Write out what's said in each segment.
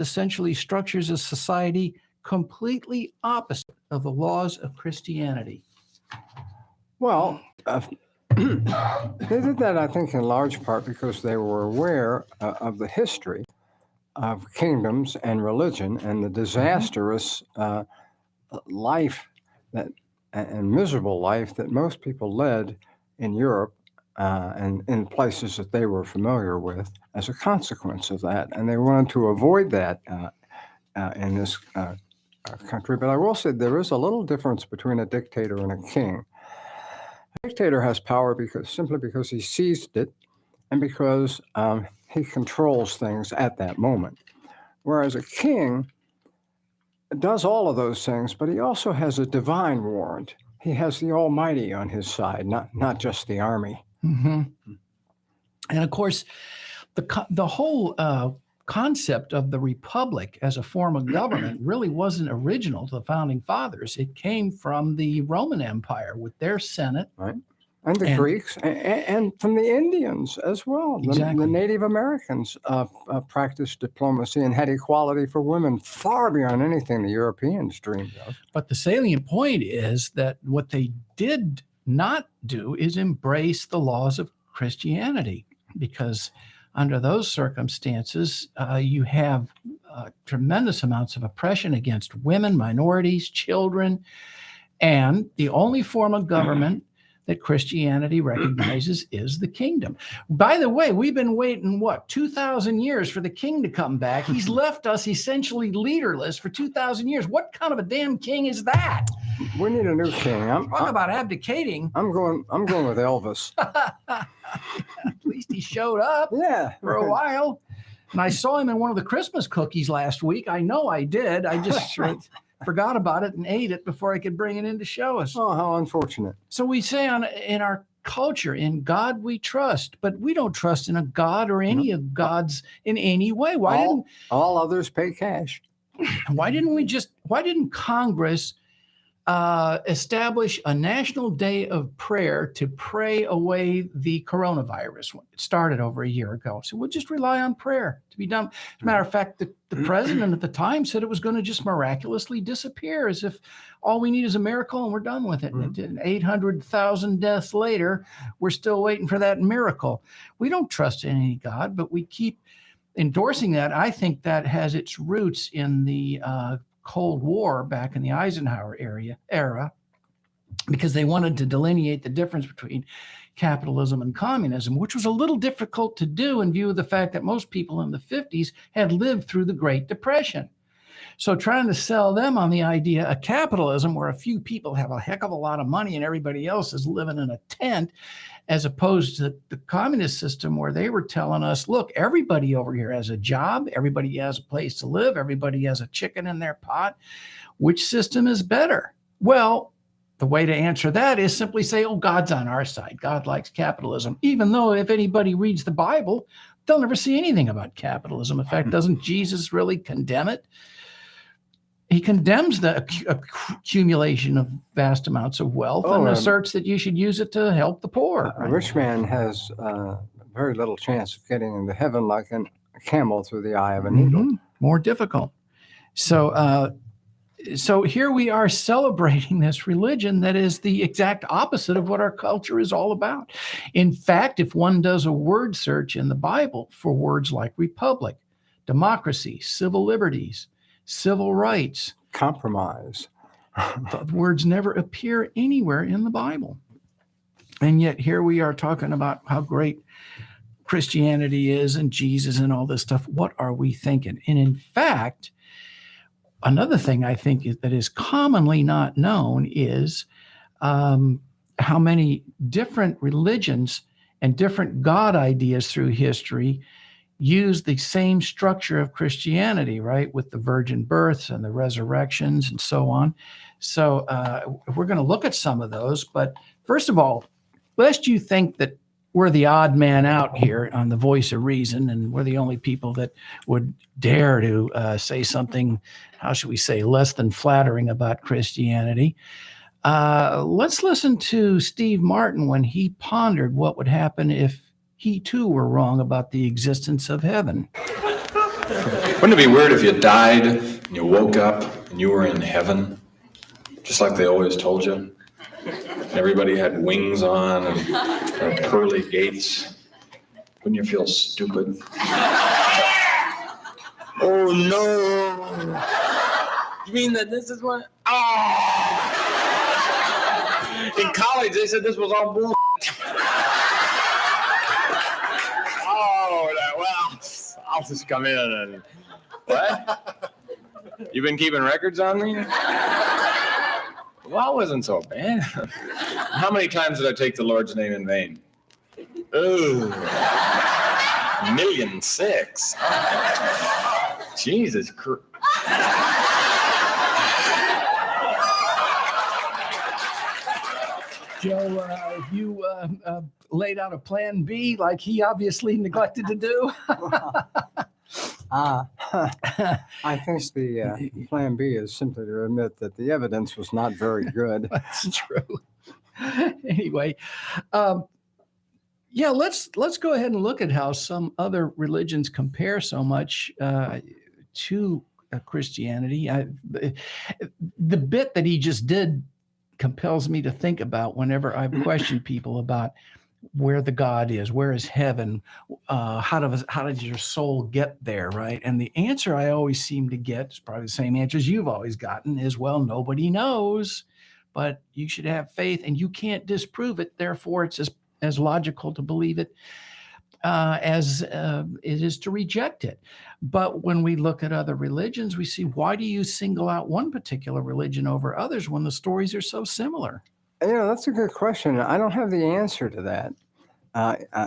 essentially structures a society completely opposite of the laws of Christianity? Well, they did that, I think, in large part because they were aware of the history of kingdoms and religion and the disastrous life that and miserable life that most people led in Europe and in places that they were familiar with as a consequence of that. And they wanted to avoid that in this country. But I will say there is a little difference between a dictator and a king. A dictator has power simply because he seized it and because he controls things at that moment. Whereas a king does all of those things, but he also has a divine warrant. He has the Almighty on his side, not just the army. Mm-hmm. And of course, the whole concept of the republic as a form of government really wasn't original to the founding fathers. It came from the Roman Empire with their Senate. Right. And the Greeks and from the Indians as well. Exactly. The Native Americans practiced diplomacy and had equality for women far beyond anything the Europeans dreamed of. But the salient point is that what they did not do is embrace the laws of Christianity, because under those circumstances, you have tremendous amounts of oppression against women, minorities, children, and the only form of government that Christianity recognizes is the kingdom. By the way, we've been waiting, 2,000 years for the king to come back. He's left us essentially leaderless for 2,000 years. What kind of a damn king is that? We need a new king. Talk about abdicating. I'm going with Elvis. At least he showed up for a while. And I saw him in one of the Christmas cookies last week. I know I did. I just forgot about it and ate it before I could bring it in to show us. Oh, how unfortunate. So we say in our culture, in God we trust, but we don't trust in a God or any of God's in any way. All others pay cash. Why didn't Congress establish a national day of prayer to pray away the coronavirus? It started over a year ago. So we'll just rely on prayer to be done. As a matter of fact, the president at the time said it was going to just miraculously disappear, as if all we need is a miracle and we're done with it. And 800,000 deaths later, we're still waiting for that miracle. We don't trust in any God, but we keep endorsing that. I think that has its roots in the Cold War back in the Eisenhower era, because they wanted to delineate the difference between capitalism and communism, which was a little difficult to do in view of the fact that most people in the 50s had lived through the Great Depression. So trying to sell them on the idea of capitalism, where a few people have a heck of a lot of money and everybody else is living in a tent, as opposed to the communist system where they were telling us, look, everybody over here has a job, everybody has a place to live, everybody has a chicken in their pot. Which system is better? Well, the way to answer that is simply say, oh, God's on our side. God likes capitalism, even though if anybody reads the Bible, they'll never see anything about capitalism. In fact, doesn't Jesus really condemn it? He condemns the accumulation of vast amounts of wealth and asserts that you should use it to help the poor. A rich man has very little chance of getting into heaven, like a camel through the eye of a needle. More difficult. So here we are celebrating this religion that is the exact opposite of what our culture is all about. In fact, if one does a word search in the Bible for words like republic, democracy, civil liberties, civil rights, compromise, the words never appear anywhere in the Bible. And yet here we are talking about how great Christianity is and Jesus and all this stuff. What are we thinking? And in fact, another thing I think that is commonly not known is how many different religions and different God ideas through history use the same structure of Christianity, right? With the virgin births and the resurrections and so on. So we're going to look at some of those. But first of all, lest you think that we're the odd man out here on the Voice of Reason and we're the only people that would dare to say something, how should we say, less than flattering about Christianity. Let's listen to Steve Martin when he pondered what would happen if he too were wrong about the existence of heaven. Wouldn't it be weird if you died and you woke up and you were in heaven, just like they always told you? Everybody had wings on and pearly gates. Wouldn't you feel stupid? Oh no! You mean that this is what? Oh! In college, they said this was all bull. Oh, well, I'll just come in and what? You been keeping records on me? Well, it wasn't so bad. How many times did I take the Lord's name in vain? Ooh, 1,000,006. Jesus Christ. Joe, you laid out a plan B like he obviously neglected to do. I think the plan B is simply to admit that the evidence was not very good. That's true. Anyway, yeah, let's go ahead and look at how some other religions compare so much to Christianity. The bit that he just did compels me to think about whenever I question people about where the God is, where is heaven, how does your soul get there, right? And the answer I always seem to get is probably the same answers you've always gotten is, well, nobody knows, but you should have faith and you can't disprove it. Therefore, it's as logical to believe it as it is to reject it. But when we look at other religions, we see, why do you single out one particular religion over others when the stories are so similar? That's a good question. I don't have the answer to that,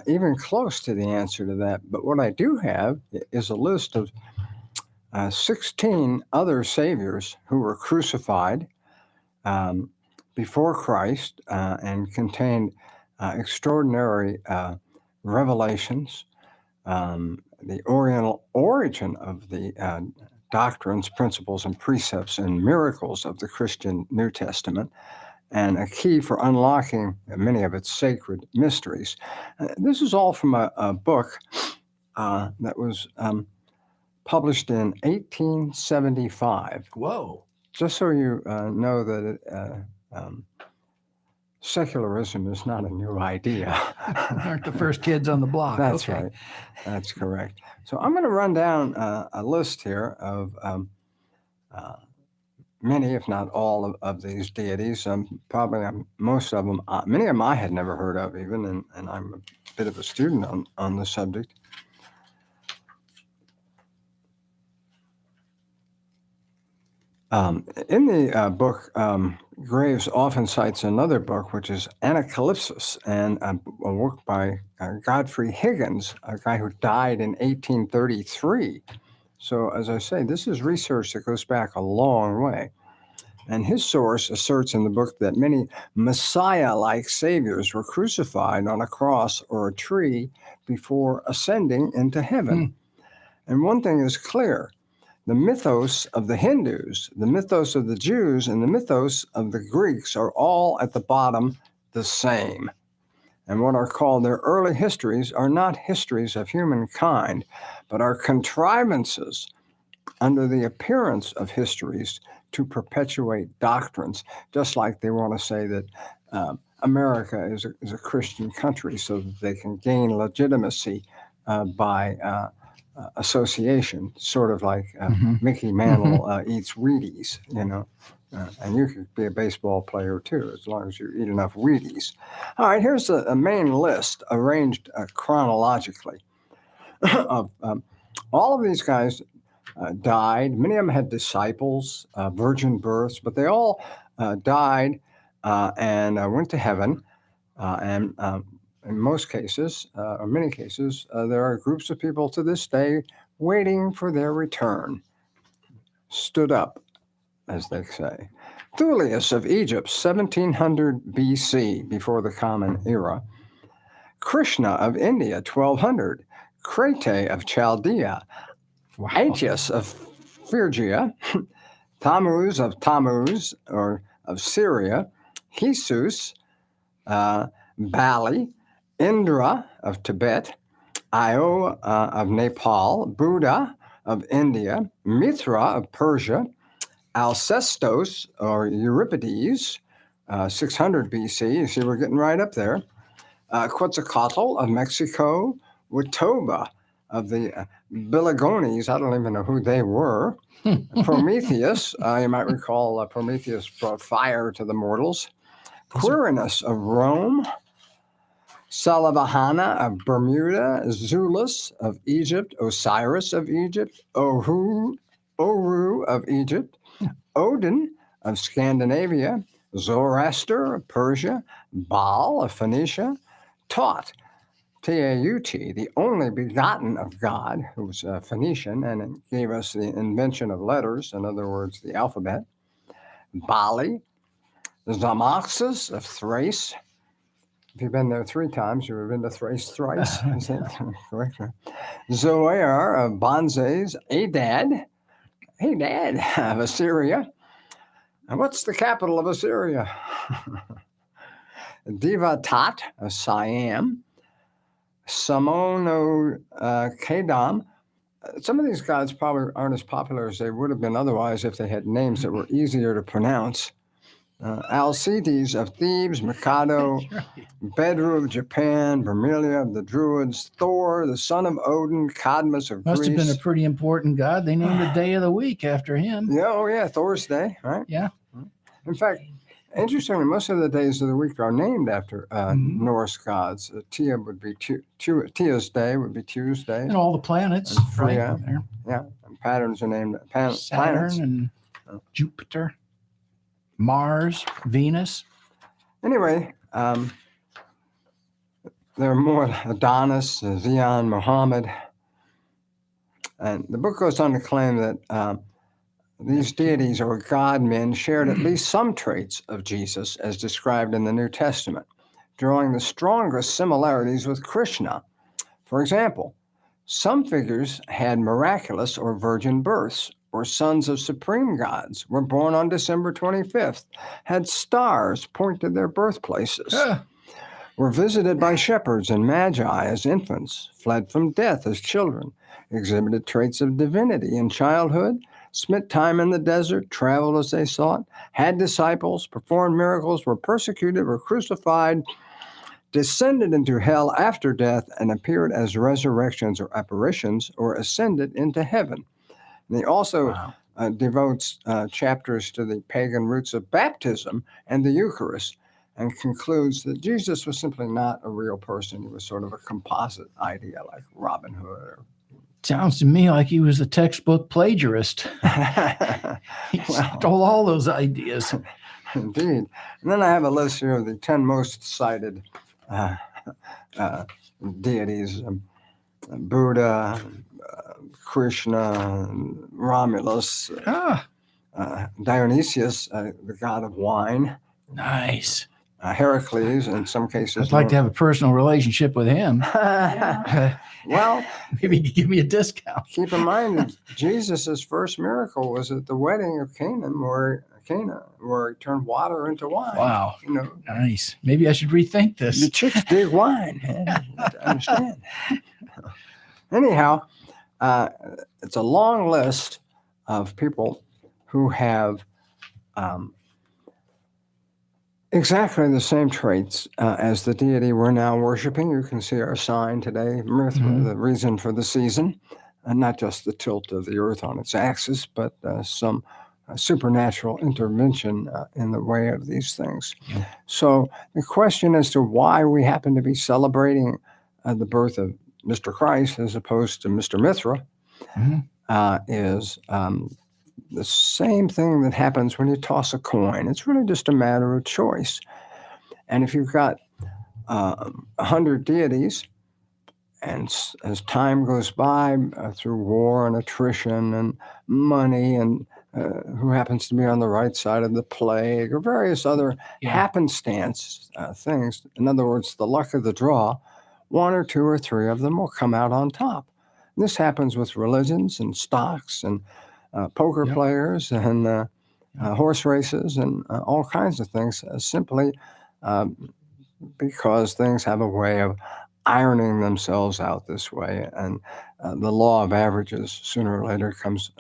even close to the answer to that. But what I do have is a list of 16 other saviors who were crucified before Christ and contained extraordinary revelations, the oriental origin of the doctrines, principles, and precepts and miracles of the Christian New Testament, and a key for unlocking many of its sacred mysteries. This is all from a book that was published in 1875. Whoa. Just so you know that secularism is not a new idea. Aren't the first kids on the block. That's Okay. right. That's correct. So I'm going to run down a list here of many, if not all, of these deities. Probably most of them, many of them I had never heard of even, and I'm a bit of a student on the subject. In the book, Graves often cites another book, which is Anacalypsis, and a work by Godfrey Higgins, a guy who died in 1833. So, as I say, this is research that goes back a long way. And his source asserts in the book that many Messiah-like saviors were crucified on a cross or a tree before ascending into heaven. And one thing is clear. The mythos of the Hindus, the mythos of the Jews, and the mythos of the Greeks are all at the bottom the same. And what are called their early histories are not histories of humankind, but are contrivances under the appearance of histories to perpetuate doctrines, just like they want to say that America is a Christian country so that they can gain legitimacy by association, sort of like Mickey Mantle eats Wheaties, and you could be a baseball player too, as long as you eat enough Wheaties. All right, here's a main list arranged chronologically of all of these guys died. Many of them had disciples, virgin births, but they all died and went to heaven. And in most cases, or many cases, there are groups of people to this day waiting for their return. Stood up, as they say. Thulius of Egypt, 1700 BC, before the Common Era. Krishna of India, 1200. Crete of Chaldea. Aetius of Phrygia. Tammuz of Tammuz, or of Syria. Jesus, Bali. Indra of Tibet, Io of Nepal, Buddha, of India, Mithra of Persia, Alcestos or Euripides, 600 BC. You see, we're getting right up there. Quetzalcoatl of Mexico, Witoba of the Biligones. I don't even know who they were. Prometheus, you might recall Prometheus brought fire to the mortals. Quirinus of Rome, Salavahana of Bermuda, Zulus of Egypt, Osiris of Egypt, Oru of Egypt, Odin of Scandinavia, Zoroaster of Persia, Baal of Phoenicia, Taut, T-A-U-T, the only begotten of God, who was Phoenician, and it gave us the invention of letters, in other words, the alphabet. Bali, Zamaxus of Thrace. If you've been there 3 times, you've been to Thrace thrice. Is that correct? Zoar of Bonzes, Adad of Assyria. And what's the capital of Assyria? Divatat of Siam. Samono Kadam. Some of these gods probably aren't as popular as they would have been otherwise if they had names that were easier to pronounce. Alcides of Thebes, Mikado, Bedru of Japan, Vermilia of the Druids, Thor, the son of Odin, Cadmus of Must Greece. have been a pretty important god. They named a day of the week after him. Yeah, oh yeah, Thor's Day, right? Yeah. In fact, interestingly, most of the days of the week are named after Norse gods. Tia would be Tia's Day would be Tuesday. And all the planets, And right? Freya. There. Yeah, and patterns are named planets. Saturn and Jupiter, Mars, Venus. Anyway, there are more Adonis, Zion, Muhammad. And the book goes on to claim that these deities or god-men shared at least some traits of Jesus as described in the New Testament, drawing the strongest similarities with Krishna. For example, some figures had miraculous or virgin births, or sons of supreme gods, were born on December 25th, had stars point to their birthplaces, were visited by shepherds and magi as infants, fled from death as children, exhibited traits of divinity in childhood, spent time in the desert, traveled as they sought, had disciples, performed miracles, were persecuted, were crucified, descended into hell after death, and appeared as resurrections or apparitions, or ascended into heaven. And he also devotes chapters to the pagan roots of baptism and the Eucharist, and concludes that Jesus was simply not a real person. He was sort of a composite idea like Robin Hood. Sounds to me like he was a textbook plagiarist. He stole all those ideas. Indeed. And then I have a list here of the 10 most cited deities. Buddha, Krishna, Romulus, Dionysius, the god of wine, Nice. Heracles, in some cases. I'd like to have a personal relationship with him. Well, Maybe he could give me a discount. keep in mind that Jesus' first miracle was at the wedding of Cana, where he turned water into wine. Wow. You know, Nice. Maybe I should rethink the this. chicks dig wine. Man. You have to understand. Anyhow, it's a long list of people who have exactly the same traits as the deity we're now worshiping. You can see our sign today, Mithra, the reason for the season, and not just the tilt of the earth on its axis, but some supernatural intervention in the way of these things. Yeah. So the question as to why we happen to be celebrating the birth of Mr. Christ as opposed to Mr. Mithra is the same thing that happens when you toss a coin. It's really just a matter of choice. And if you've got 100 deities, and as time goes by through war and attrition and money and who happens to be on the right side of the plague or various other happenstance things, in other words, the luck of the draw, 1 or 2 or 3 of them will come out on top. And this happens with religions and stocks and poker players and horse races and all kinds of things, simply because things have a way of ironing themselves out this way. And the law of averages sooner or later comes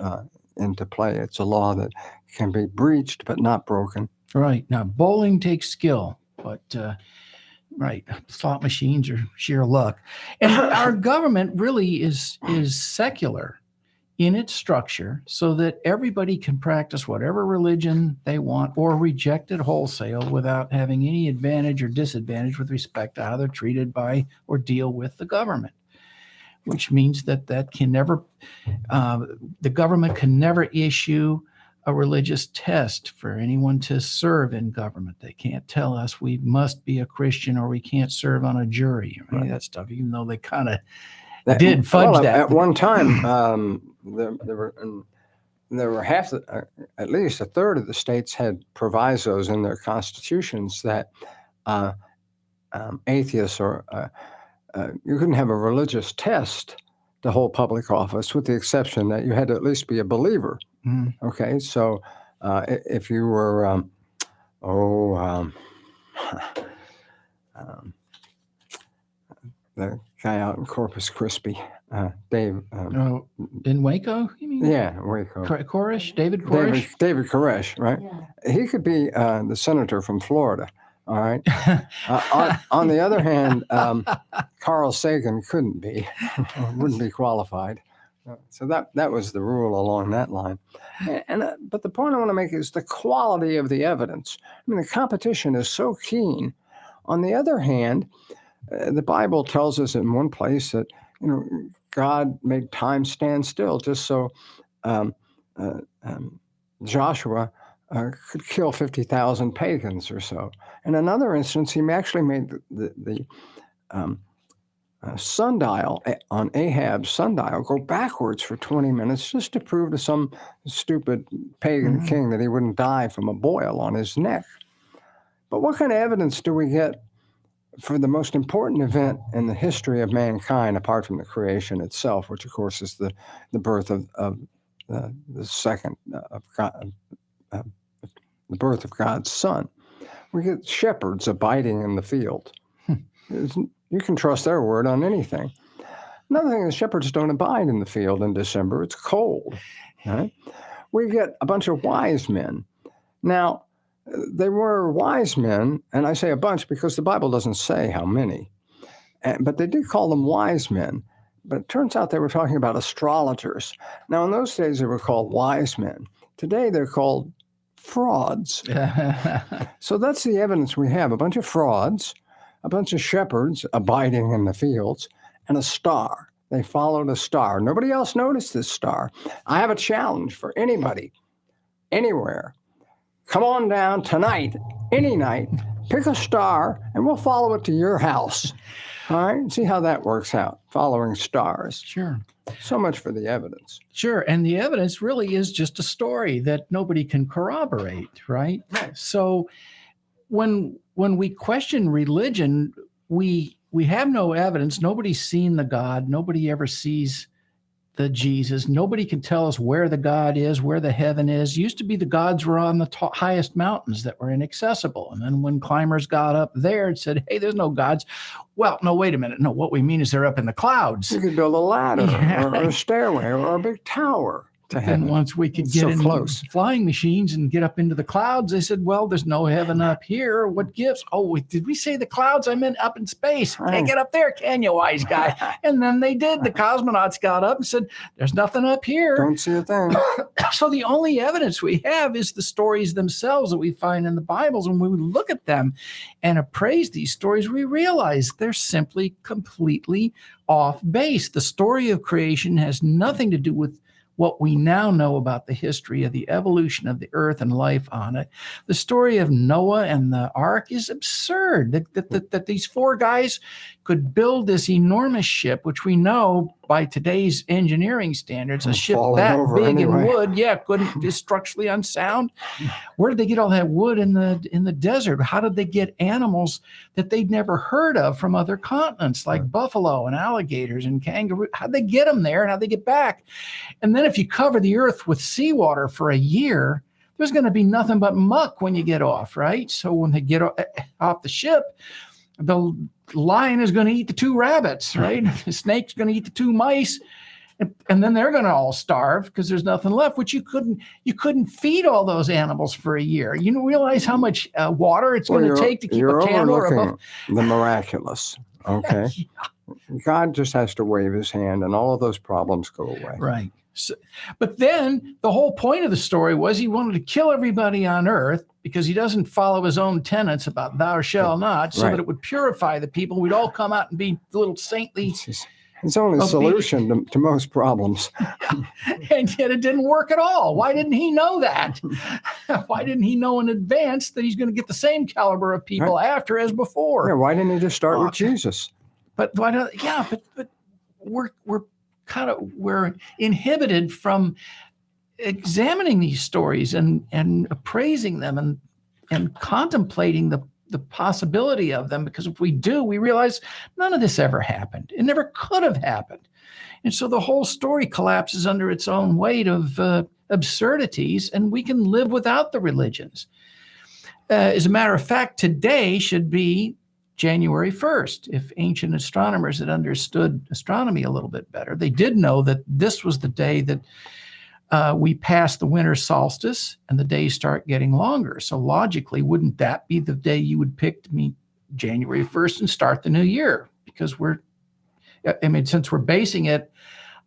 into play. It's a law that can be breached but not broken. Right. Now, bowling takes skill, but right, slot machines are sheer luck. And our government really is secular in its structure so that everybody can practice whatever religion they want or reject it wholesale without having any advantage or disadvantage with respect to how they're treated by or deal with the government, which means that can never, the government can never issue a religious test for anyone to serve in government. They can't tell us we must be a Christian or we can't serve on a jury or any of that stuff, even though they kind of did fudge that. At one time, there were at least a third of the states had provisos in their constitutions that atheists or you couldn't have a religious test to hold public office, with the exception that you had to at least be a believer. Mm. Okay, so if you were, the guy out in Corpus Christi, Dave. Oh, in Waco, you mean? Yeah, Waco. Koresh, David Koresh? David Koresh, right? Yeah. He could be the senator from Florida. All right. On the other hand, Carl Sagan couldn't be, wouldn't be qualified. So that was the rule along that line. But the point I want to make is the quality of the evidence. I mean, the competition is so keen. On the other hand, the Bible tells us in one place that God made time stand still just so Joshua could kill 50,000 pagans or so. In another instance, he actually made the sundial on Ahab's sundial go backwards for 20 minutes just to prove to some stupid pagan king that he wouldn't die from a boil on his neck. But what kind of evidence do we get for the most important event in the history of mankind, apart from the creation itself, which of course is the birth of the second of God, the birth of God's Son? We get shepherds abiding in the field. You can trust their word on anything. Another thing is shepherds don't abide in the field in December. It's cold. Right? We get a bunch of wise men. Now, they were wise men, and I say a bunch because the Bible doesn't say how many, but they did call them wise men. But it turns out they were talking about astrologers. Now, in those days, they were called wise men. Today, they're called frauds. So that's the evidence we have. A bunch of frauds, a bunch of shepherds abiding in the fields, and a star. They followed a star. Nobody else noticed this star. I have a challenge for anybody, anywhere. Come on down tonight, any night, pick a star, and we'll follow it to your house. All right? See how that works out, following stars. Sure. So much for the evidence. Sure. And the evidence really is just a story that nobody can corroborate, right? So when we question religion, we have no evidence. Nobody's seen the God. Nobody ever sees the Jesus. Nobody can tell us where the God is, where the heaven is. Used to be the gods were on the highest mountains that were inaccessible. And then when climbers got up there and said, hey, there's no gods. Well, no, wait a minute. No, what we mean is they're up in the clouds. You could build a ladder or a stairway or a big tower to heaven. And once we could get in flying machines and get up into the clouds, they said, well, there's no heaven up here. What gives? Oh, wait, did we say the clouds? I meant up in space. Can't get up there, can you, wise guy? And then they did. The cosmonauts got up and said, there's nothing up here. Don't see a thing. So the only evidence we have is the stories themselves that we find in the Bibles. And when we look at them and appraise these stories, we realize they're simply completely off base. The story of creation has nothing to do with what we now know about the history of the evolution of the earth and life on it. The story of Noah and the ark is absurd, that these four guys could build this enormous ship, which we know by today's engineering standards, a ship that big in wood, couldn't be structurally unsound. Where did they get all that wood in the desert? How did they get animals that they'd never heard of from other continents, like buffalo and alligators and kangaroo? How'd they get them there and how'd they get back? And then if you cover the earth with seawater for a year, there's going to be nothing but muck when you get off, right? So when they get off the ship, the lion is going to eat the 2 rabbits, right? The snake's going to eat the 2 mice. And then they're going to all starve because there's nothing left, which you couldn't feed all those animals for a year. You don't realize how much water it's going to take to keep a candle or overlooking above. the miraculous. Okay. God just has to wave his hand and all of those problems go away. Right. So, but then the whole point of the story was he wanted to kill everybody on earth because he doesn't follow his own tenets about thou shall not, so Right. that it would purify the people. We'd all come out and be little saintly. It's his only Obedient. solution to most problems. And yet it didn't work at all. Why didn't he know that? Why didn't he know in advance that he's going to get the same caliber of people after as before? Yeah, why didn't he just start with Okay. Jesus? But why don't? Yeah, but we're inhibited from examining these stories and appraising them and contemplating the possibility of them, because if we do, we realize none of this ever happened. It never could have happened. And so the whole story collapses under its own weight of absurdities, and we can live without the religions. As a matter of fact, today should be January 1st. If ancient astronomers had understood astronomy a little bit better, they did know that this was the day that we pass the winter solstice and the days start getting longer. So logically, wouldn't that be the day you would pick to meet January 1st and start the new year? Because since we're basing it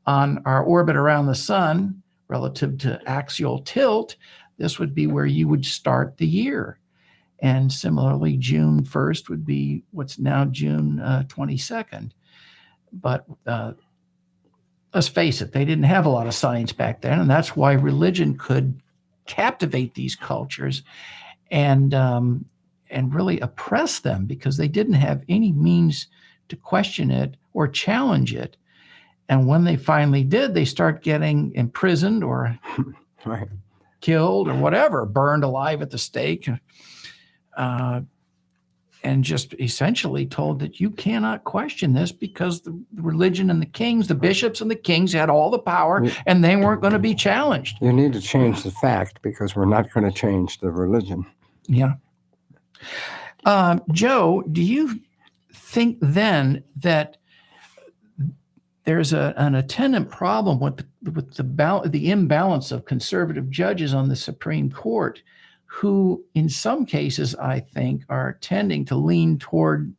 on our orbit around the sun relative to axial tilt, this would be where you would start the year. And similarly, June 1st would be what's now June 22nd. But let's face it, they didn't have a lot of science back then. And that's why religion could captivate these cultures and really oppress them, because they didn't have any means to question it or challenge it. And when they finally did, they start getting imprisoned or Right. killed or whatever, burned alive at the stake. And just essentially told that you cannot question this because the religion and the kings, the bishops and the kings had all the power and they weren't going to be challenged. You need to change the fact because we're not going to change the religion. Yeah. Joe, do you think then that there's an attendant problem with the imbalance of conservative judges on the Supreme Court, who in some cases, I think, are tending to lean toward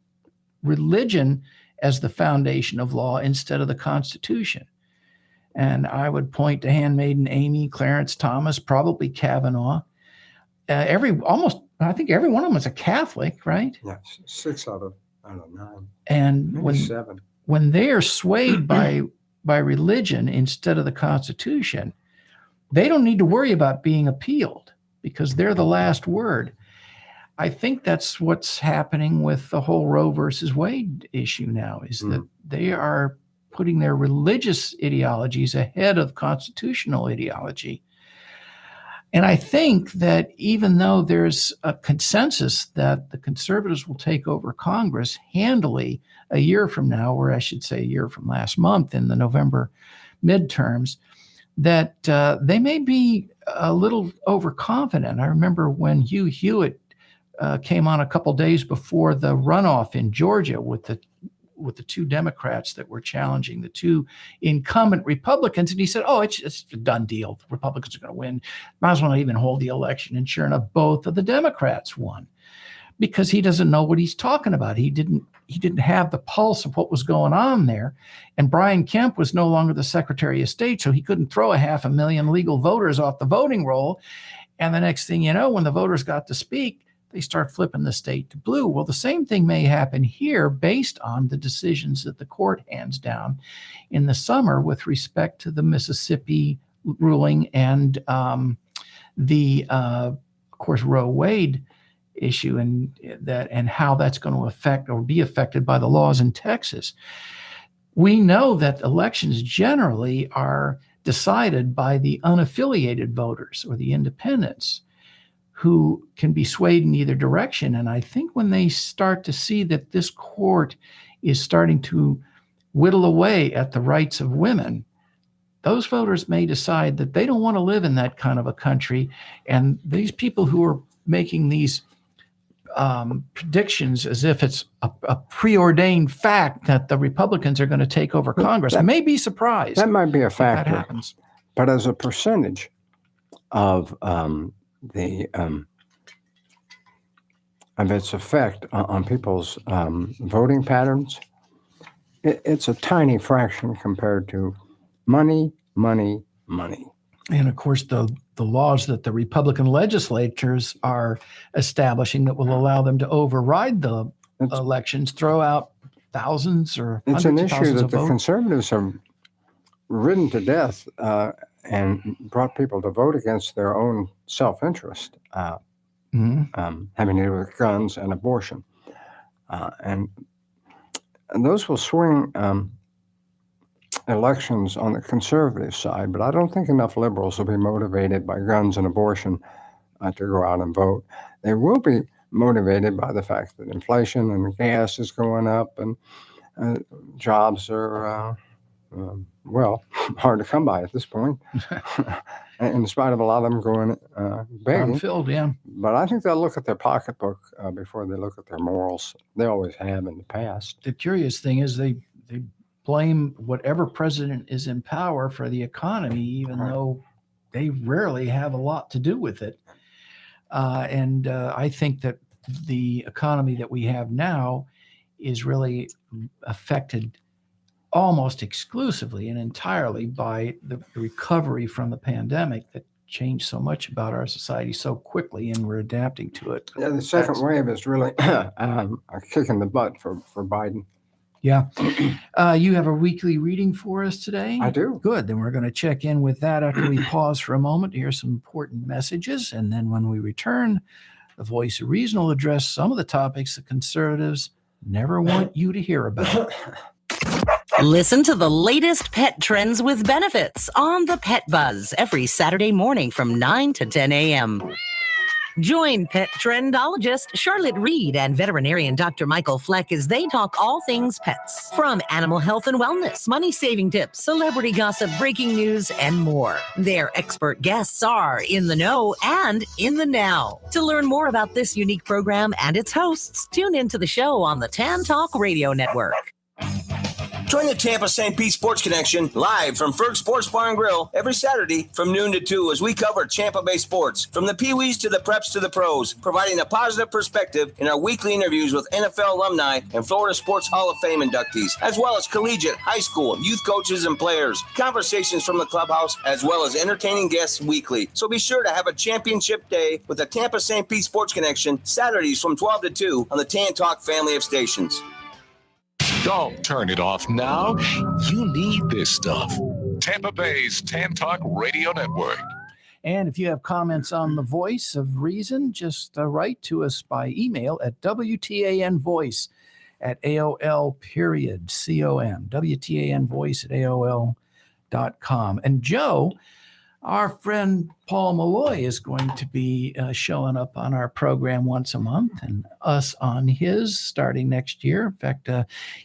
religion as the foundation of law instead of the Constitution? And I would point to Handmaiden Amy, Clarence Thomas, probably Kavanaugh. I think every one of them is a Catholic, right? Yes, 6 out of 9. And Maybe 7. when they are swayed by religion instead of the Constitution, they don't need to worry about being appealed because they're the last word. I think that's what's happening with the whole Roe versus Wade issue now, is that they are putting their religious ideologies ahead of constitutional ideology. And I think that even though there's a consensus that the conservatives will take over Congress handily a year from now, or I should say a year from last month in the November midterms, that they may be a little overconfident. I remember when Hugh Hewitt came on a couple days before the runoff in Georgia with the 2 Democrats that were challenging the 2 incumbent Republicans. And he said, it's a done deal. The Republicans are going to win. Might as well not even hold the election. And sure enough, both of the Democrats won, because he doesn't know what he's talking about. He didn't have the pulse of what was going on there. And Brian Kemp was no longer the Secretary of State, so he couldn't throw 500,000 legal voters off the voting roll. And the next thing you know, when the voters got to speak, they start flipping the state to blue. Well, the same thing may happen here based on the decisions that the court hands down in the summer with respect to the Mississippi ruling and of course, Roe Wade issue, and how that's going to affect or be affected by the laws in Texas. We know that elections generally are decided by the unaffiliated voters or the independents, who can be swayed in either direction. And I think when they start to see that this court is starting to whittle away at the rights of women, those voters may decide that they don't want to live in that kind of a country. And these people who are making these predictions as if it's a preordained fact that the Republicans are going to take over Congress. I may be surprised That might be a if that factor, happens. but as a percentage of its effect on people's voting patterns, it's a tiny fraction compared to money. And of course, the laws that the Republican legislatures are establishing that will allow them to override the elections, throw out thousands or It's hundreds an of issue thousands that of the votes. conservatives have ridden to death and brought people to vote against their own self-interest, Mhm. having to do with guns and abortion. And those will swing elections on the conservative side, but I don't think enough liberals will be motivated by guns and abortion to go out and vote. They will be motivated by the fact that inflation and gas is going up and jobs are, hard to come by at this point, in spite of a lot of them going begging. Unfilled, yeah. But I think they'll look at their pocketbook before they look at their morals. They always have in the past. The curious thing is they blame whatever president is in power for the economy, even Right. though they rarely have a lot to do with it. And I think that the economy that we have now is really affected almost exclusively and entirely by the recovery from the pandemic that changed so much about our society so quickly, and we're adapting to it. Yeah, the second That's- wave is really a kick in the butt for Biden. Yeah. You have a weekly reading for us today? I do. Good. Then we're going to check in with that after we pause for a moment to hear some important messages. And then when we return, the Voice of Reason will address some of the topics the conservatives never want you to hear about. Listen to the latest pet trends with benefits on the Pet Buzz every Saturday morning from 9 to 10 a.m. Join pet trendologist Charlotte Reed and veterinarian Dr. Michael Fleck as they talk all things pets, from animal health and wellness, money-saving tips, celebrity gossip, breaking news, and more. Their expert guests are in the know and in the now. To learn more about this unique program and its hosts, tune into the show on the Tan Talk Radio Network. Join the Tampa St. Pete Sports Connection live from Ferg Sports Bar and Grill every Saturday from noon to 2 as we cover Tampa Bay sports, from the Pee-wees to the preps to the pros, providing a positive perspective in our weekly interviews with NFL alumni and Florida Sports Hall of Fame inductees, as well as collegiate, high school, youth coaches and players, conversations from the clubhouse, as well as entertaining guests weekly. So be sure to have a championship day with the Tampa St. Pete Sports Connection Saturdays from 12 to 2 on the Tan Talk family of stations. Don't turn it off now. You need this stuff. Tampa Bay's Tan Talk Radio Network. And if you have comments on the Voice of Reason, just write to us by email at WTANvoice@AOL.com. WTANvoice@AOL.com. And Joe, our friend Paul Malloy, is going to be showing up on our program once a month and us on his starting next year. In fact,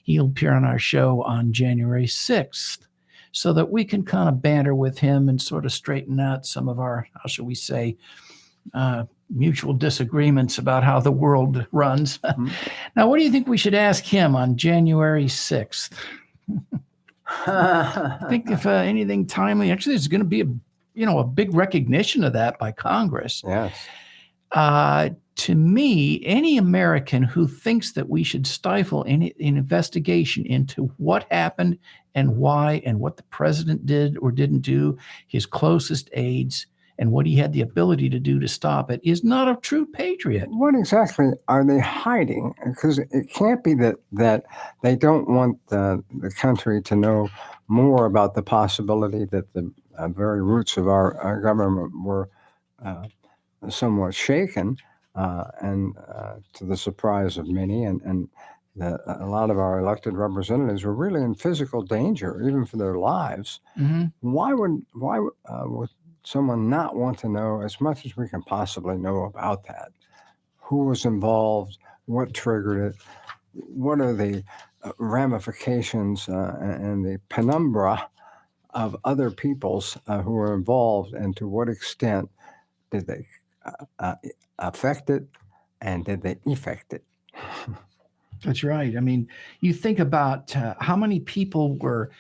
he'll appear on our show on January 6th so that we can kind of banter with him and sort of straighten out some of our, how shall we say, mutual disagreements about how the world runs. Mhm. Now, what do you think we should ask him on January 6th? I think if anything timely, actually, there's going to be a big recognition of that by Congress. Yes. To me, any American who thinks that we should stifle an investigation into what happened and why and what the president did or didn't do, his closest aides, and what he had the ability to do to stop it is not a true patriot. What exactly are they hiding? Because it can't be that they don't want the country to know more about the possibility that the very roots of our government were somewhat shaken, and to the surprise of many, and a lot of our elected representatives were really in physical danger, even for their lives. Mm-hmm. Why would someone not want to know as much as we can possibly know about that? Who was involved? What triggered it? What are the ramifications and the penumbra of other peoples who were involved, and to what extent did they affect it and did they effect it? That's right. I mean, you think about how many people were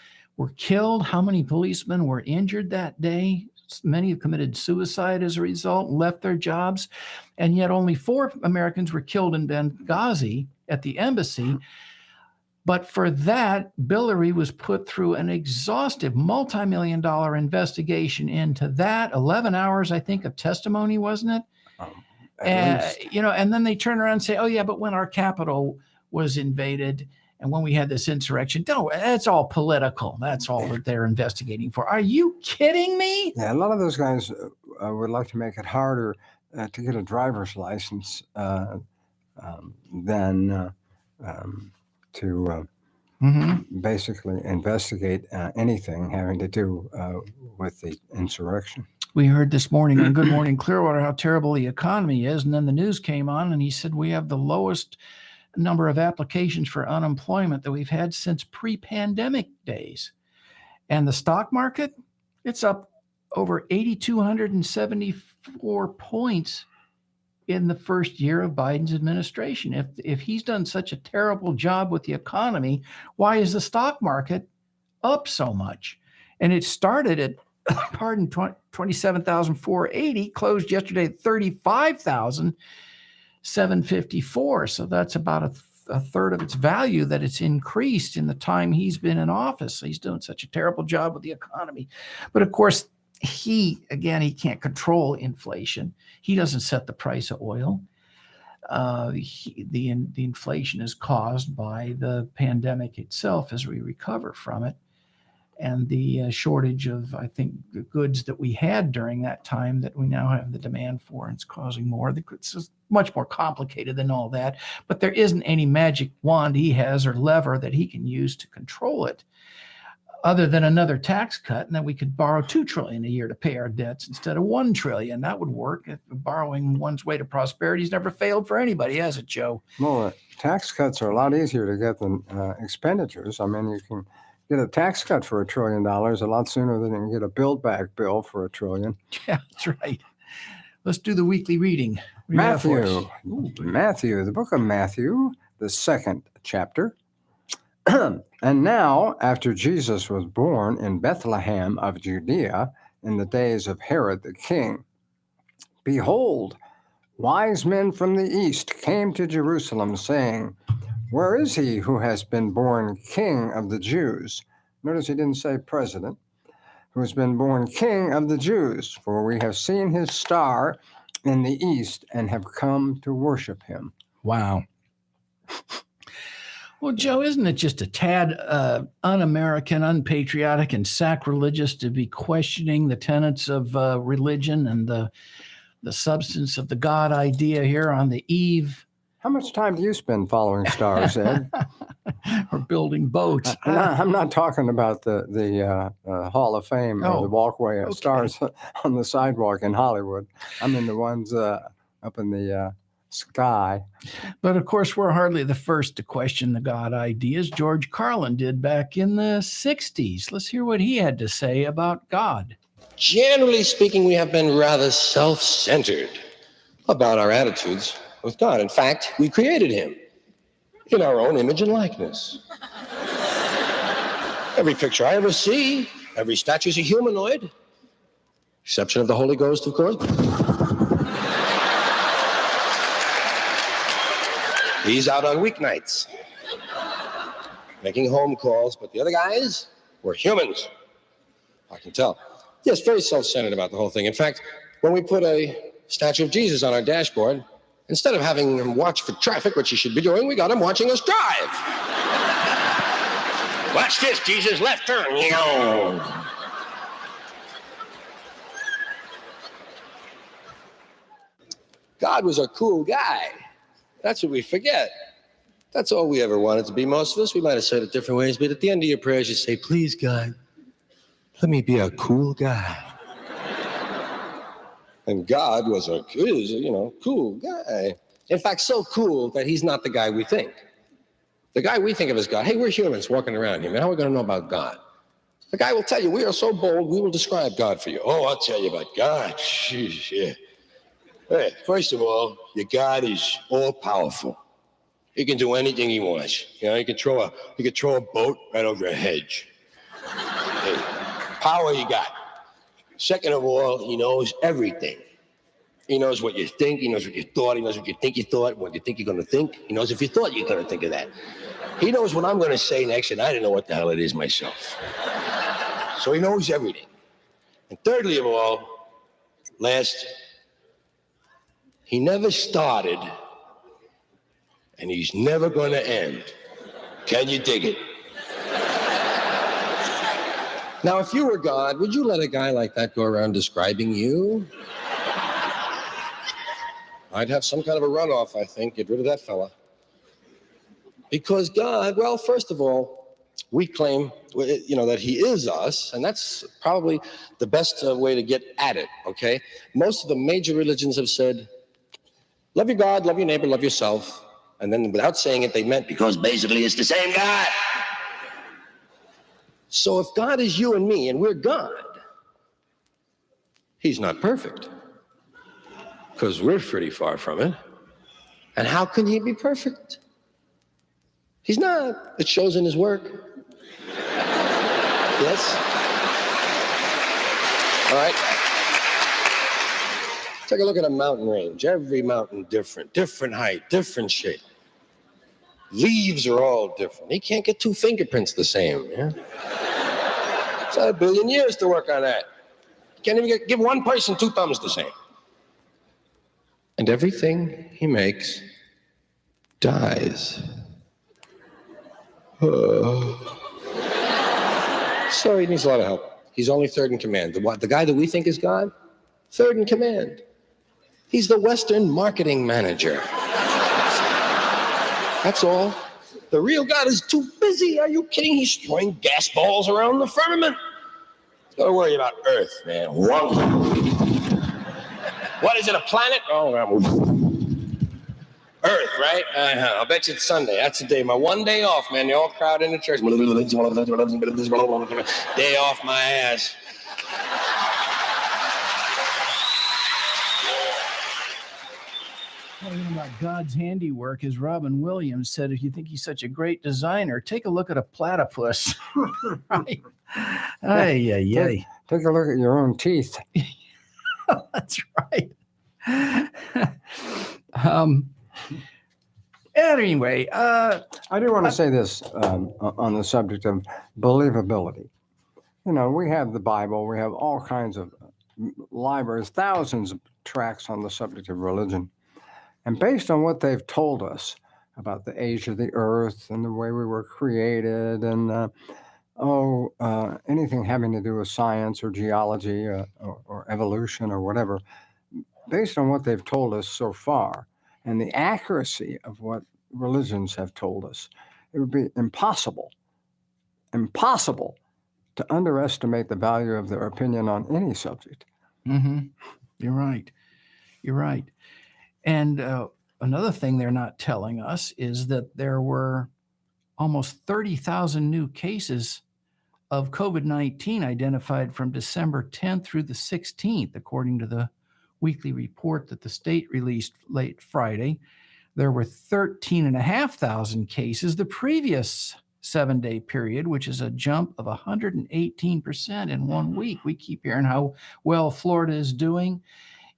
killed, how many policemen were injured that day. Many have committed suicide as a result, left their jobs, and yet only 4 Americans were killed in Benghazi at the embassy. But for that, Billary was put through an exhaustive multi-million-dollar investigation into that. 11 hours, I think, of testimony, wasn't it? At least. And then they turn around and say, oh, yeah, but when our capital was invaded and when we had this insurrection, no, that's all political. That's all that they're investigating for. Are you kidding me? Yeah, a lot of those guys would like to make it harder to get a driver's license than to basically investigate anything having to do with the insurrection. We heard this morning on Good Morning Clearwater how terrible the economy is. And then the news came on and he said, we have the lowest number of applications for unemployment that we've had since pre-pandemic days. And the stock market, it's up over 8,274 points in the first year of Biden's administration. If he's done such a terrible job with the economy, why is the stock market up so much? And it started at 27,480, closed yesterday at 35,754. So that's about a third of its value that it's increased in the time he's been in office. So he's doing such a terrible job with the economy. But of course, he can't control inflation. He doesn't set the price of oil. The inflation is caused by the pandemic itself as we recover from it. And the shortage of, I think, the goods that we had during that time that we now have the demand for, and it's causing more. It's much more complicated than all that. But there isn't any magic wand he has or lever that he can use to control it, other than another tax cut, and then we could borrow $2 trillion a year to pay our debts instead of $1 trillion. That would work. If borrowing one's way to prosperity has never failed for anybody, has it, Joe? Well, tax cuts are a lot easier to get than expenditures. I mean, you can get a tax cut for $1 trillion a lot sooner than you can get a build back bill for $1 trillion. Yeah, that's right. Let's do the weekly reading. What do you have for us? Matthew, the book of Matthew, the 2nd chapter. And now, after Jesus was born in Bethlehem of Judea in the days of Herod the king, behold, wise men from the east came to Jerusalem, saying, where is he who has been born King of the Jews? Notice he didn't say president. Who has been born King of the Jews? For we have seen his star in the east and have come to worship him. Wow. Well, Joe, isn't it just a tad un-American, unpatriotic, and sacrilegious to be questioning the tenets of religion and the substance of the God idea here on the eve? How much time do you spend following stars, Ed? Or building boats? I'm not talking about the Hall of Fame or the walkway of stars on the sidewalk in Hollywood. I mean the ones up in the sky. But of course, we're hardly the first to question the God ideas. George Carlin did back in the 60s. Let's hear what he had to say about God. Generally speaking, we have been rather self-centered about our attitudes with God. In fact, we created him in our own image and likeness. Every picture I ever see, every statue is a humanoid, exception of the Holy Ghost, of course. He's out on weeknights, making home calls, but the other guys were humans. I can tell. Yes, very self-centered about the whole thing. In fact, when we put a statue of Jesus on our dashboard, instead of having him watch for traffic, which he should be doing, we got him watching us drive. Watch this, Jesus, left turn. God was a cool guy. That's what we forget. That's all we ever wanted to be, most of us. We might have said it different ways, but at the end of your prayers, you say, please, God, let me be a cool guy. And God is a cool guy. In fact, so cool that he's not the guy we think. The guy we think of as God, hey, we're humans walking around here, man. How are we going to know about God? The guy will tell you, we are so bold, we will describe God for you. Oh, I'll tell you about God. Jeez, yeah. Hey, first of all, your God is all powerful. He can do anything he wants. You know, he can throw a boat right over a hedge. Hey, power you got. Second of all, he knows everything. He knows what you think. He knows what you thought. He knows what you think you thought, what you think you're going to think. He knows if you thought you're going to think of that. He knows what I'm going to say next, and I don't know what the hell it is myself. So he knows everything. And thirdly of all, last, he never started, and he's never going to end. Can you dig it? Now, if you were God, would you let a guy like that go around describing you? I'd have some kind of a runoff, I think. Get rid of that fella. Because God, well, first of all, we claim, that he is us, and that's probably the best way to get at it, okay? Most of the major religions have said, love your God, love your neighbor, love yourself. And then without saying it, they meant because basically it's the same God. So if God is you and me, and we're God, he's not perfect. Because we're pretty far from it. And how can he be perfect? He's not. It shows in his work. Yes? All right. Take a look at a mountain range. Every mountain different height, different shape. Leaves are all different. He can't get two fingerprints the same. Yeah? It's had 1 billion years to work on that. You can't even give one person two thumbs the same. And everything he makes dies. So he needs a lot of help. He's only third in command. The guy that we think is God, third in command. He's the Western marketing manager. That's all. The real God is too busy. Are you kidding? He's throwing gas balls around the firmament. He's got to worry about Earth, man. What is it, a planet? Oh, Earth, right? I'll bet you it's Sunday. That's the day. My one day off, man. They all crowd into church. Day off my ass. Talking about God's handiwork, as Robin Williams said, if you think he's such a great designer, take a look at a platypus. Right? Ay. Take a look at your own teeth. That's right. Anyway, I do want to say this on the subject of believability. You know, we have the Bible, we have all kinds of libraries, thousands of tracts on the subject of religion. And based on what they've told us about the age of the earth and the way we were created and anything having to do with science or geology or evolution or whatever, based on what they've told us so far and the accuracy of what religions have told us, it would be impossible to underestimate the value of their opinion on any subject. You're right. And another thing they're not telling us is that there were almost 30,000 new cases of COVID-19 identified from December 10th through the 16th, according to the weekly report that the state released late Friday. There were 13,500 cases the previous 7-day period, which is a jump of 118% in 1 week. We keep hearing how well Florida is doing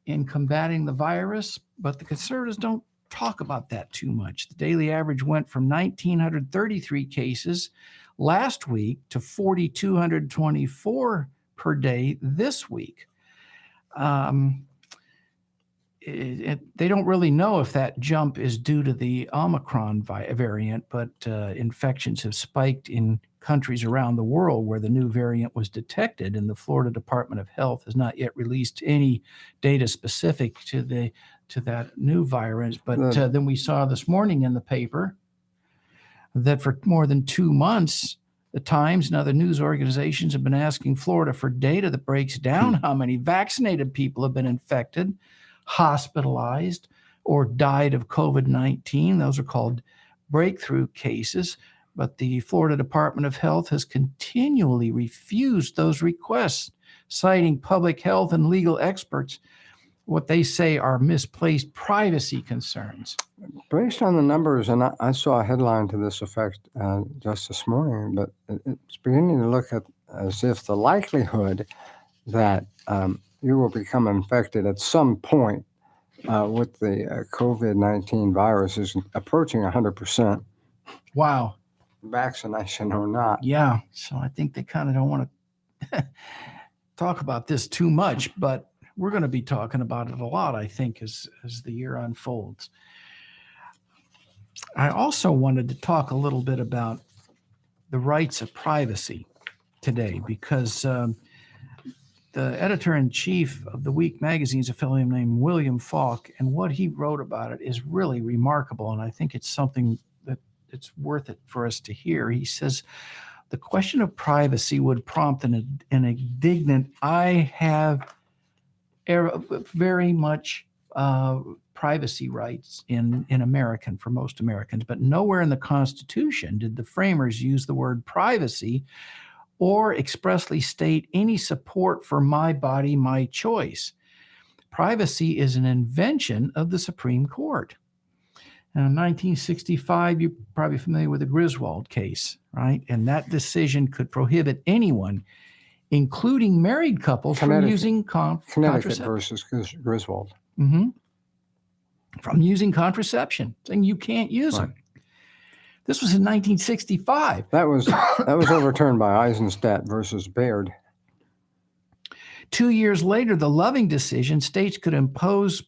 in combating the virus, but the conservatives don't talk about that too much. The daily average went from 1,933 cases last week to 4,224 per day this week. They don't really know if that jump is due to the Omicron variant, but infections have spiked in countries around the world where the new variant was detected, and the Florida Department of Health has not yet released any data specific to that new virus. But then we saw this morning in the paper that for more than 2 months, the Times and other news organizations have been asking Florida for data that breaks down how many vaccinated people have been infected, hospitalized, or died of COVID-19. Those are called breakthrough cases. But the Florida Department of Health has continually refused those requests, citing public health and legal experts what they say are misplaced privacy concerns. Based on the numbers, and I saw a headline to this effect just this morning, but it's beginning to look at as if the likelihood that you will become infected at some point with the COVID-19 virus is approaching 100%, Wow. vaccination or not. Yeah. So I think they kind of don't want to talk about this too much, but we're going to be talking about it a lot, I think, as the year unfolds. I also wanted to talk a little bit about the rights of privacy today, because the editor-in-chief of the Week magazine is a fellow named William Falk, and what he wrote about it is really remarkable, and I think it's something that it's worth it for us to hear. He says, the question of privacy would prompt an indignant, I have very much privacy rights in American, for most Americans, but nowhere in the Constitution did the framers use the word privacy or expressly state any support for my body, my choice. Privacy is an invention of the Supreme Court. Now, in 1965, you're probably familiar with the Griswold case, right? And that decision could prohibit anyone, including married couples, from using Connecticut contraception. versus Griswold. Mm-hmm. From using contraception, saying you can't use them. This was in 1965. That was overturned by Eisenstadt versus Baird. 2 years later, the Loving decision, states could impose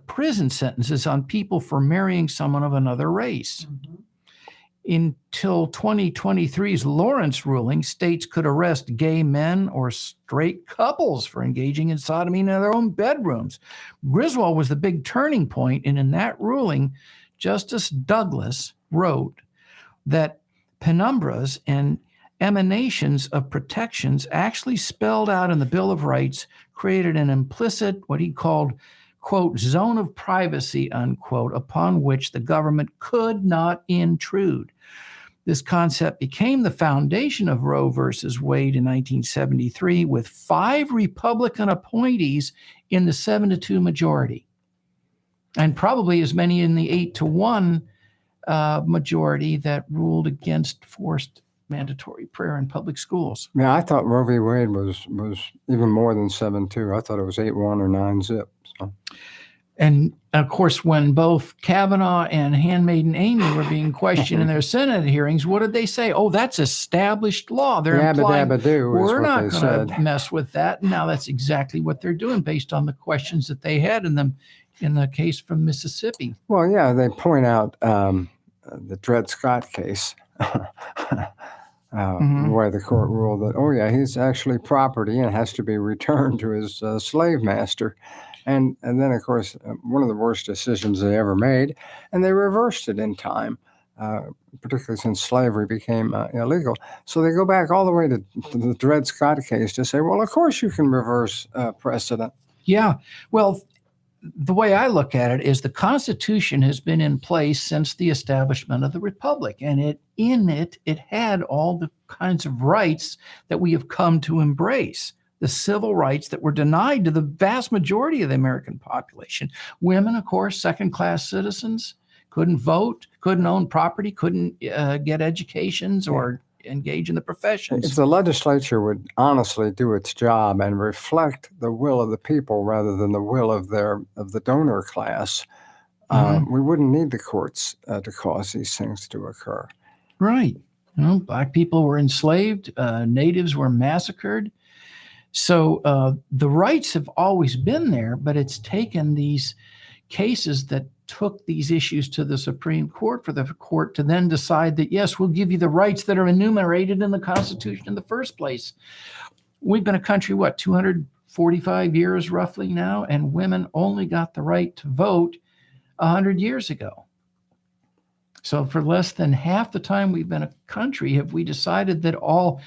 prison sentences on people for marrying someone of another race. Until 2023's Lawrence ruling, states could arrest gay men or straight couples for engaging in sodomy in their own bedrooms. Griswold was the big turning point, and in that ruling, Justice Douglas wrote that penumbras and emanations of protections actually spelled out in the Bill of Rights created an implicit, what he called, quote, zone of privacy, unquote, upon which the government could not intrude. This concept became the foundation of Roe versus Wade in 1973, with 5 Republican appointees in the 7-2 majority, and probably as many in the 8-1 majority that ruled against forced mandatory prayer in public schools. Yeah, I thought Roe v. Wade was even more than 7-2. I thought it was 8-1 or 9-zip. So. And of course, when both Kavanaugh and Handmaiden Amy were being questioned in their Senate hearings, what did they say? Oh, that's established law. They're implying we're not going to mess with that. And now that's exactly what they're doing based on the questions that they had in the case from Mississippi. Well, yeah, they point out the Dred Scott case, where the court ruled that, oh yeah, he's actually property and has to be returned to his slave master. And then, of course, one of the worst decisions they ever made, and they reversed it in time, particularly since slavery became illegal. So they go back all the way to the Dred Scott case to say, well, of course you can reverse precedent. Yeah. Well, the way I look at it is the Constitution has been in place since the establishment of the Republic, and it had all the kinds of rights that we have come to embrace. The civil rights that were denied to the vast majority of the American population. Women, of course, second-class citizens, couldn't vote, couldn't own property, couldn't get educations or engage in the professions. If the legislature would honestly do its job and reflect the will of the people rather than the will of the donor class, we wouldn't need the courts to cause these things to occur. Right. Black people were enslaved. Natives were massacred. So the rights have always been there, but it's taken these cases that took these issues to the Supreme Court for the court to then decide that, yes, we'll give you the rights that are enumerated in the Constitution in the first place. We've been a country, 245 years roughly now, and women only got the right to vote 100 years ago. So for less than half the time we've been a country, have we decided that all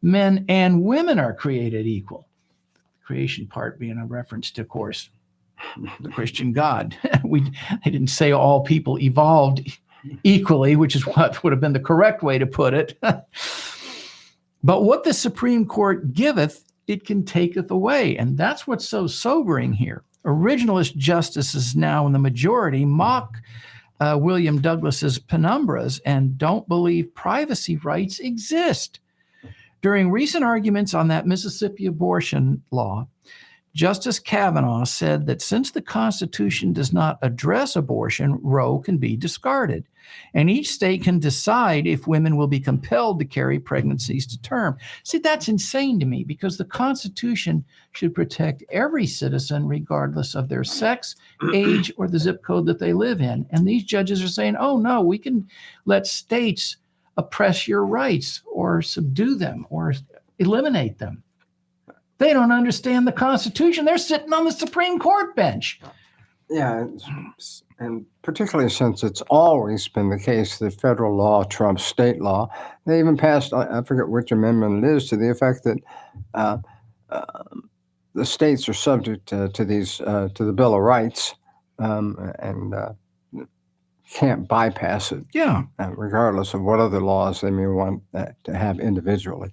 men and women are created equal. The creation part being a reference to, of course, the Christian God. They didn't say all people evolved equally, which is what would have been the correct way to put it. But what the Supreme Court giveth, it can taketh away. And that's what's so sobering here. Originalist justices now in the majority mock William Douglas's penumbras and don't believe privacy rights exist. During recent arguments on that Mississippi abortion law, Justice Kavanaugh said that since the Constitution does not address abortion, Roe can be discarded, and each state can decide if women will be compelled to carry pregnancies to term. See, that's insane to me because the Constitution should protect every citizen regardless of their sex, age, or the zip code that they live in. And these judges are saying, oh, no, we can let states oppress your rights or subdue them or eliminate them. They don't understand the Constitution. They're sitting on the Supreme Court bench. Yeah, and particularly since it's always been the case that federal law trumps state law. They even passed, I forget which amendment it is, to the effect that the states are subject to the Bill of Rights and can't bypass it. Yeah. Regardless of what other laws they may want to have individually.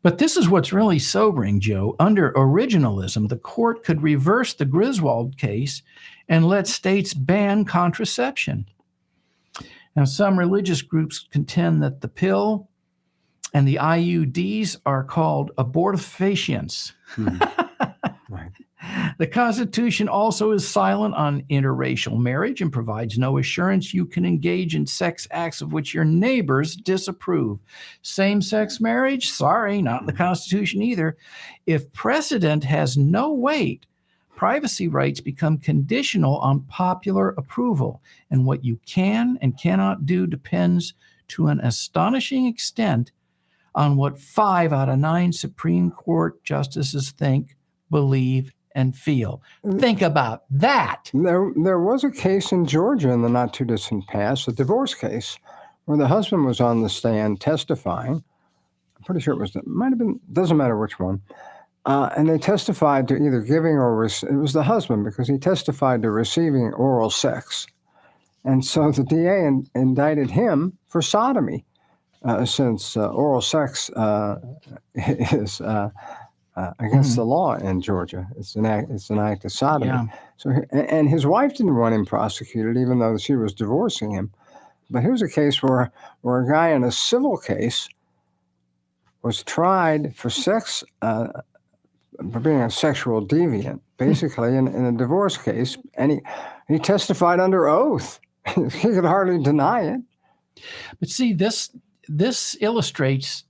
But this is what's really sobering, Joe. Under originalism, the court could reverse the Griswold case and let states ban contraception. Now, some religious groups contend that the pill and the IUDs are called abortifacients. Right. The Constitution also is silent on interracial marriage and provides no assurance you can engage in sex acts of which your neighbors disapprove. Same-sex marriage? Sorry, not in the Constitution either. If precedent has no weight, privacy rights become conditional on popular approval, and what you can and cannot do depends to an astonishing extent on what 5 out of 9 Supreme Court justices think, believe, and feel. Think about that. There was a case in Georgia in the not too distant past, a divorce case, where the husband was on the stand testifying. I'm pretty sure it might have been, doesn't matter which one. And they testified to either giving or it was the husband because he testified to receiving oral sex. And so the DA indicted him for sodomy, since oral sex is against the law in Georgia. It's an act of sodomy. Yeah. So, and his wife didn't want him prosecuted, even though she was divorcing him. But here's a case where a guy in a civil case was tried for sex, for being a sexual deviant, basically in a divorce case, and he testified under oath. He could hardly deny it. But see, this illustrates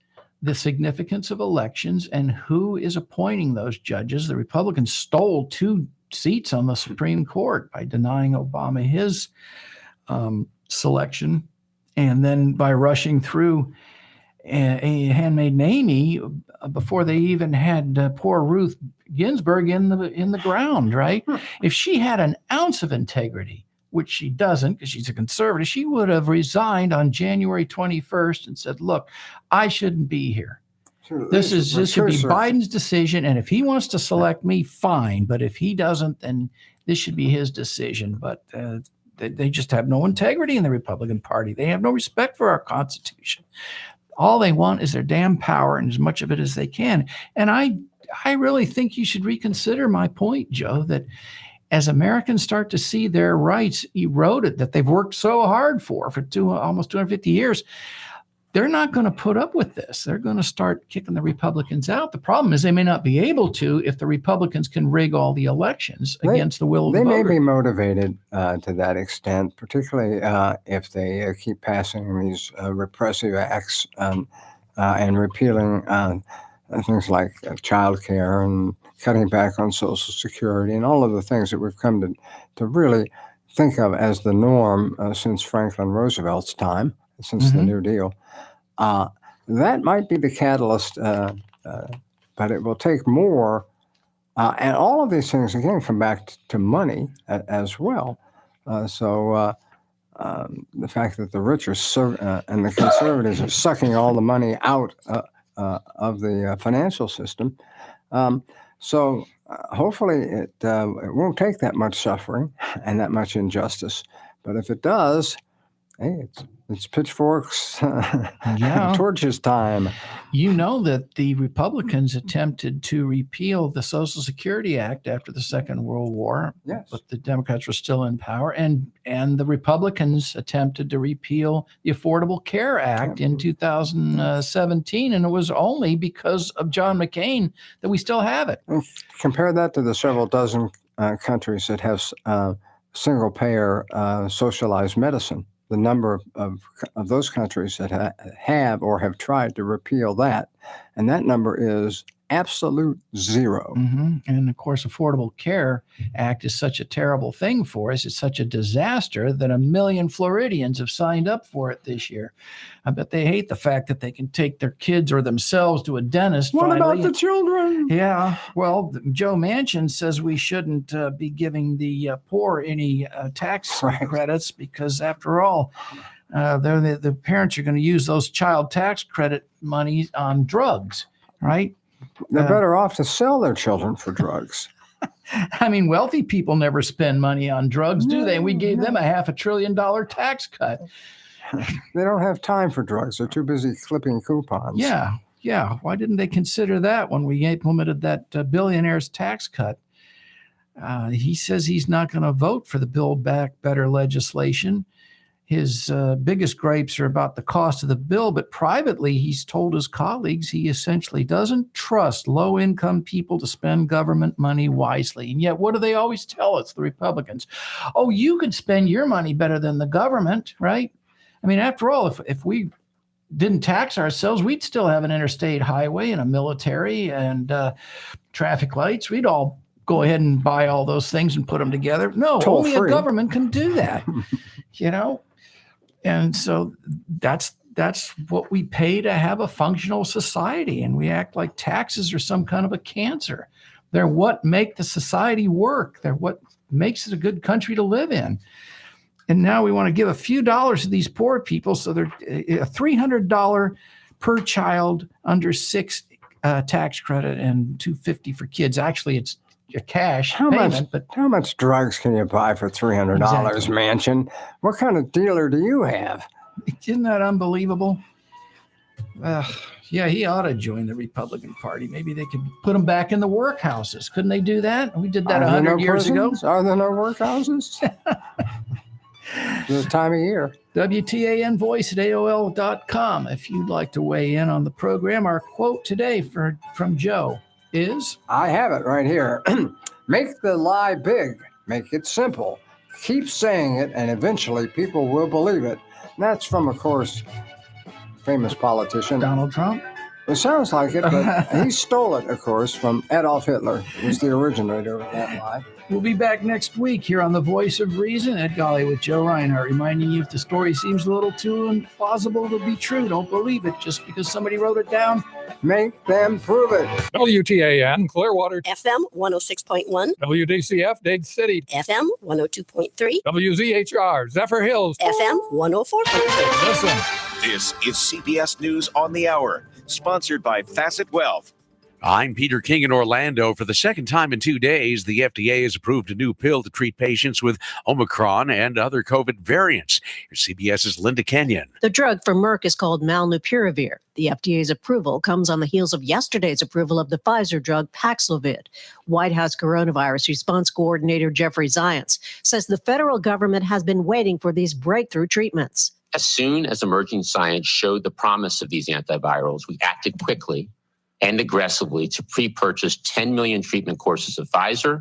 the significance of elections and who is appointing those judges. The Republicans stole 2 seats on the Supreme Court by denying Obama his selection, and then by rushing through a handmaiden Amy before they even had poor Ruth Ginsburg in the ground. Right? If she had an ounce of integrity, which she doesn't because she's a conservative, she would have resigned on January 21st and said, look, I shouldn't be here. This should be Biden's decision. And if he wants to select me, fine. But if he doesn't, then this should be his decision. But they just have no integrity in the Republican Party. They have no respect for our Constitution. All they want is their damn power and as much of it as they can. And I really think you should reconsider my point, Joe, that as Americans start to see their rights eroded that they've worked so hard for almost 250 years, they're not going to put up with this. They're going to start kicking the Republicans out. The problem is they may not be able to if the Republicans can rig all the elections against the will of the voter. They may be motivated to that extent, particularly if they keep passing these repressive acts and repealing things like child care and cutting back on Social Security and all of the things that we've come to really think of as the norm since Franklin Roosevelt's time, since the New Deal. That might be the catalyst, but it will take more. And all of these things, again, come back to money as well. So the fact that the rich are and the conservatives are sucking all the money out of the financial system. So hopefully it won't take that much suffering and that much injustice. But if it does, Hey, it's pitchforks, Yeah. torches time. You know that the Republicans attempted to repeal the Social Security Act after the Second World War, Yes. but the Democrats were still in power, and the Republicans attempted to repeal the Affordable Care Act in 2017, and it was only because of John McCain that we still have it. And compare that to the several dozen countries that have single-payer socialized medicine. The number of those countries that have or have tried to repeal that, and that number is absolute zero. And of course, Affordable Care Act is such a terrible thing for us. It's such a disaster that 1 million Floridians have signed up for it this year. I bet they hate the fact that they can take their kids or themselves to a dentist. What finally. about the children? Yeah, well, Joe Manchin says we shouldn't be giving the poor any tax Right. credits because, after all, the parents are going to use those child tax credit money on drugs, right? They're better off to sell their children for drugs. I mean, wealthy people never spend money on drugs, do they? We gave them a $500 billion tax cut. They don't have time for drugs. They're too busy clipping coupons. Yeah. Why didn't they consider that when we implemented that billionaire's tax cut? He says he's not going to vote for the Build Back Better legislation. His biggest gripes are about the cost of the bill, but privately, he's told his colleagues he essentially doesn't trust low-income people to spend government money wisely. And yet, what do they always tell us, the Republicans? Oh, you could spend your money better than the government, right? I mean, after all, if we didn't tax ourselves, we'd still have an interstate highway and a military and traffic lights. We'd all go ahead and buy all those things and put them together. No, Toll only free. a government can do that, you know? And so that's what we pay to have a functional society. And we act like taxes are some kind of a cancer. They're what make the society work. They're what makes it a good country to live in. And now we want to give a few dollars to these poor people. So they're a $300 per child under 6 tax credit and $250 for kids. Actually, it's a cash payment. But How much drugs can you buy for $300, Exactly. Manchin? What kind of dealer do you have? isn't that unbelievable? Yeah, he ought to join the Republican Party. Maybe they could put him back in the workhouses. Couldn't they do that? We did that Are there 100 no years ago. prisons? Are there no workhouses? This time of year. WTAN voice at AOL.com. If you'd like to weigh in on the program, our quote today from Joe is, I have it right here. Make the lie big. Make it simple. Keep saying it, and eventually people will believe it. And that's from, of course, famous politician. Donald Trump. It sounds like it, but he stole it, of course, from Adolf Hitler. He was the originator of that lie. We'll be back next week here on The Voice of Reason at Golly with Joe Reinhardt, reminding you if the story seems a little too implausible to be true, don't believe it just because somebody wrote it down. Make them prove it. WTAN, Clearwater, FM 106.1, WDCF, Dade City, FM 102.3, WZHR, Zephyr Hills. FM 104.3. Listen. This is CBS News on the Hour, sponsored by Facet Wealth. I'm Peter King in Orlando. For the second time in 2 days, the FDA has approved a new pill to treat patients with Omicron and other COVID variants. Here's CBS's Linda Kenyon. The drug from Merck is called Molnupiravir. The FDA's approval comes on the heels of yesterday's approval of the Pfizer drug Paxlovid. White House coronavirus response coordinator Jeffrey Zients says the federal government has been waiting for these breakthrough treatments. As soon as emerging science showed the promise of these antivirals, we acted quickly and aggressively to pre-purchase 10 million treatment courses of Pfizer